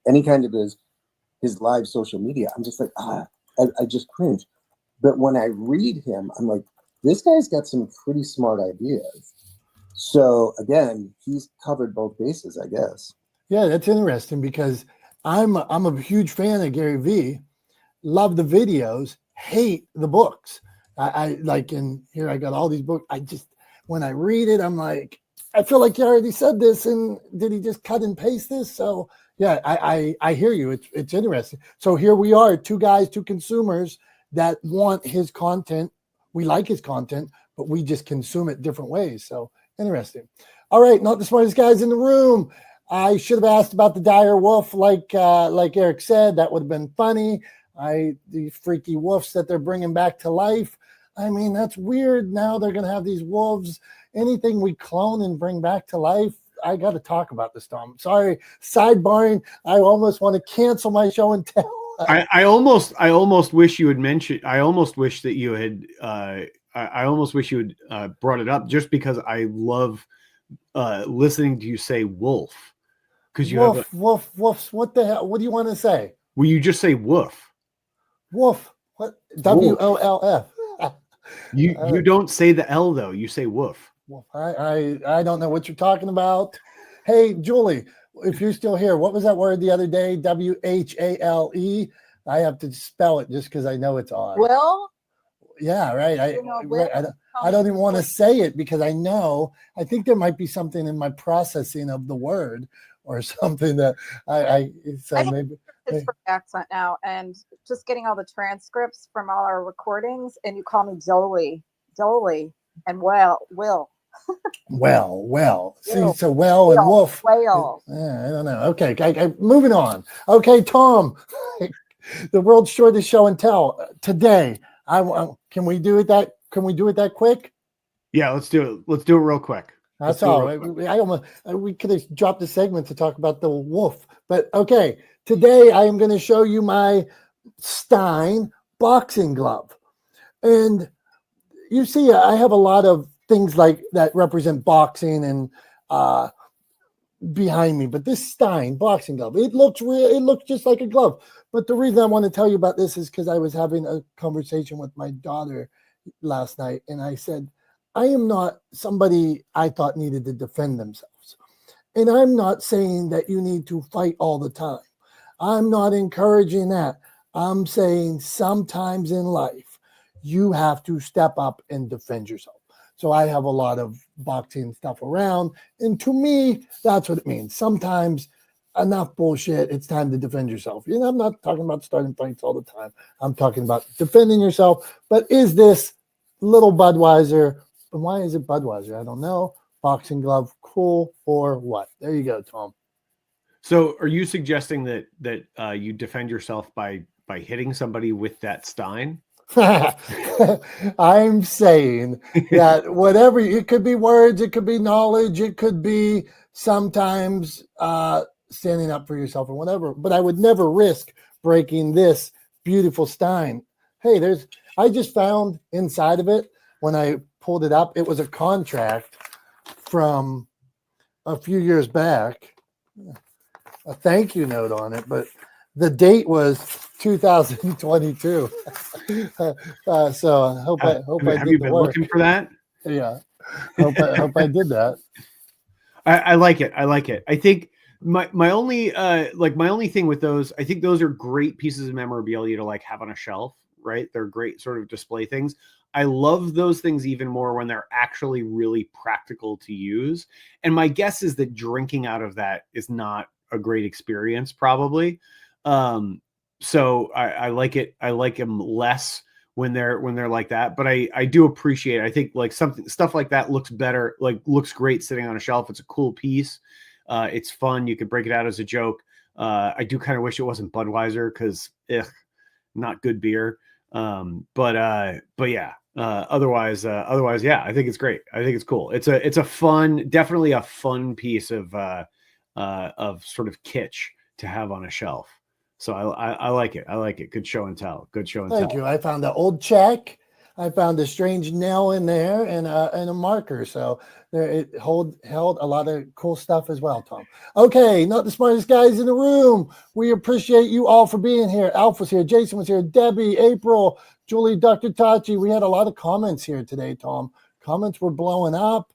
any kind of his live social media, I'm just like, I just cringe. But when I read him, I'm like, this guy's got some pretty smart ideas. So again, he's covered both bases, I guess.
Yeah, that's interesting, because I'm a huge fan of Gary V. Love the videos, hate the books. I like, and here I got all these books. When I read it, I'm like, I feel like you already said this, and did he just cut and paste this? So yeah, I hear you. It's interesting. So here we are, 2 guys, 2 consumers that want his content. We like his content, but we just consume it different ways. So interesting. All right, not the smartest guys in the room. I should have asked about the dire wolf, like Eric said. That would have been funny. These freaky wolves that they're bringing back to life. I mean, that's weird. Now they're going to have these wolves. Anything we clone and bring back to life, I got to talk about this, Tom. Sorry, sidebarring. I almost want to cancel my show and tell.
I almost wish you had mentioned. I almost wish that you had. I almost wish you had brought it up, just because I love listening to you say wolf. Because you
wolf,
have
wolf. What the hell? What do you want to say?
Will you just say woof?
Wolf. What? WOLF.
You don't say the L though. You say woof.
Well, I don't know what you're talking about. Hey, Julie, if you're still here, what was that word the other day? WHALE. I have to spell it just because I know it's odd.
Will?
Yeah, right.
You know, Will?
I don't even want to say it because I think there might be something in my processing of the word or something that so
I have
maybe.
Pittsburgh accent now, and just getting all the transcripts from all our recordings, and you call me Jolie, and Will.
Well. See,
Will.
so well and woof.
Whale.
I don't know. Okay, moving on. Okay, Tom, the world's shortest show and tell today. Can we do it that quick?
Yeah, let's do it. Let's do it real quick.
That's all. We could have dropped the segment to talk about the wolf, but okay. Today I am going to show you my Stein boxing glove, and you see, I have a lot of things like that represent boxing and behind me, but this Stein boxing glove, it looks just like a glove. But the reason I want to tell you about this is because I was having a conversation with my daughter last night, and I said, I am not somebody I thought needed to defend themselves. And I'm not saying that you need to fight all the time. I'm not encouraging that. I'm saying sometimes in life, you have to step up and defend yourself. So I have a lot of boxing stuff around. And to me, that's what it means. Sometimes enough bullshit. It's time to defend yourself. You know, I'm not talking about starting fights all the time. I'm talking about defending yourself. But is this little Budweiser? And why is it Budweiser? I don't know. Boxing glove, cool or what? There you go, Tom.
So, are you suggesting that you defend yourself by hitting somebody with that Stein?
I'm saying that whatever, it could be words, it could be knowledge, it could be sometimes standing up for yourself or whatever, but I would never risk breaking this beautiful Stein. Hey, I just found inside of it, when I pulled it up, it was a contract from a few years back, a thank you note on it, but the date was 2022. So I hope I
have
did
you
the
been
work.
looking for that?
Yeah, hope I did that.
I like it. I like it. I think my only thing with those, I think those are great pieces of memorabilia to like have on a shelf, right? They're great sort of display things. I love those things even more when they're actually really practical to use. And my guess is that drinking out of that is not a great experience, probably. So I like it. I like them less when they're like that, but I do appreciate it. I think like stuff like that looks better, like looks great sitting on a shelf. It's a cool piece. It's fun. You could break it out as a joke. I do kind of wish it wasn't Budweiser because not good beer. But yeah, otherwise, yeah, I think it's great. I think it's cool. It's a fun, definitely a fun piece of sort of kitsch to have on a shelf. So I like it. I like it. Good show and tell. Good show and tell.
Thank you. I found an old check. I found a strange nail in there and a marker. So it held a lot of cool stuff as well, Tom. Okay, not the smartest guys in the room. We appreciate you all for being here. Alf was here. Jason was here. Debbie, April, Julie, Dr. Tachi. We had a lot of comments here today, Tom. Comments were blowing up.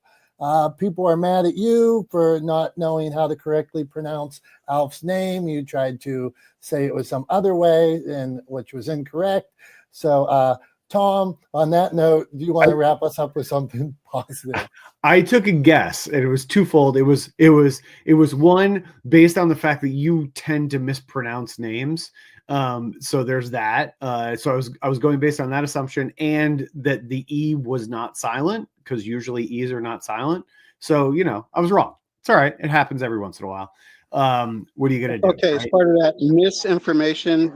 People are mad at you for not knowing how to correctly pronounce Alf's name. You tried to say it was some other way, which was incorrect. So, Tom, on that note, do you want to wrap us up with something positive?
I took a guess, and it was twofold. It was one based on the fact that you tend to mispronounce names. So there's that. So I was going based on that assumption, and that the E was not silent, because usually E's are not silent. So, I was wrong. It's all right. It happens every once in a while. What are you going to do?
Okay, as part of that misinformation,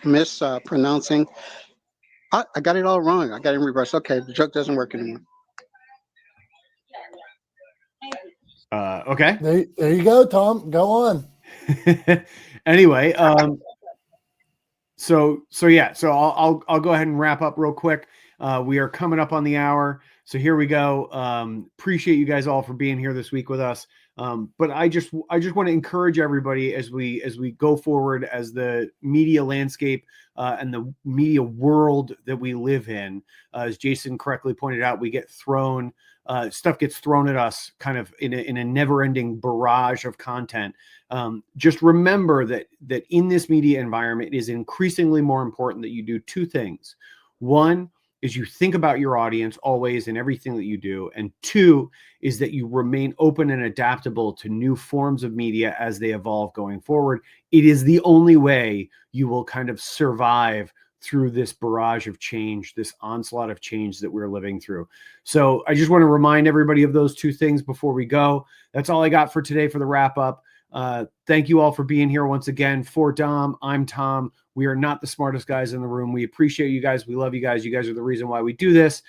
mispronouncing, I got it all wrong. I got it in reverse. Okay, the joke doesn't work anymore.
Okay.
There you go, Tom. Go on.
Anyway, so I'll go ahead and wrap up real quick. We are coming up on the hour. So here we go. Appreciate you guys all for being here this week with us. But I just want to encourage everybody as we go forward, as the media landscape and the media world that we live in, as Jason correctly pointed out, we get thrown, stuff gets thrown at us kind of in a never-ending barrage of content. Just remember that in this media environment, it is increasingly more important that you do two things. One is you think about your audience always in everything that you do. And two is that you remain open and adaptable to new forms of media as they evolve going forward. It is the only way you will kind of survive through this barrage of change, this onslaught of change that we're living through. So I just want to remind everybody of those two things before we go. That's all I got for today for the wrap up. Thank you all for being here once again. For Dom, I'm Tom. We are not the smartest guys in the room. We appreciate you guys. We love you guys. You guys are the reason why we do this.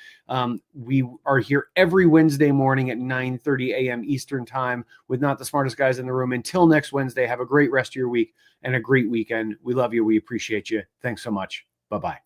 We are here every Wednesday morning at 9:30 a.m. Eastern time with Not the Smartest Guys in the Room. Until next Wednesday, have a great rest of your week and a great weekend. We love you. We appreciate you. Thanks so much. Bye-bye.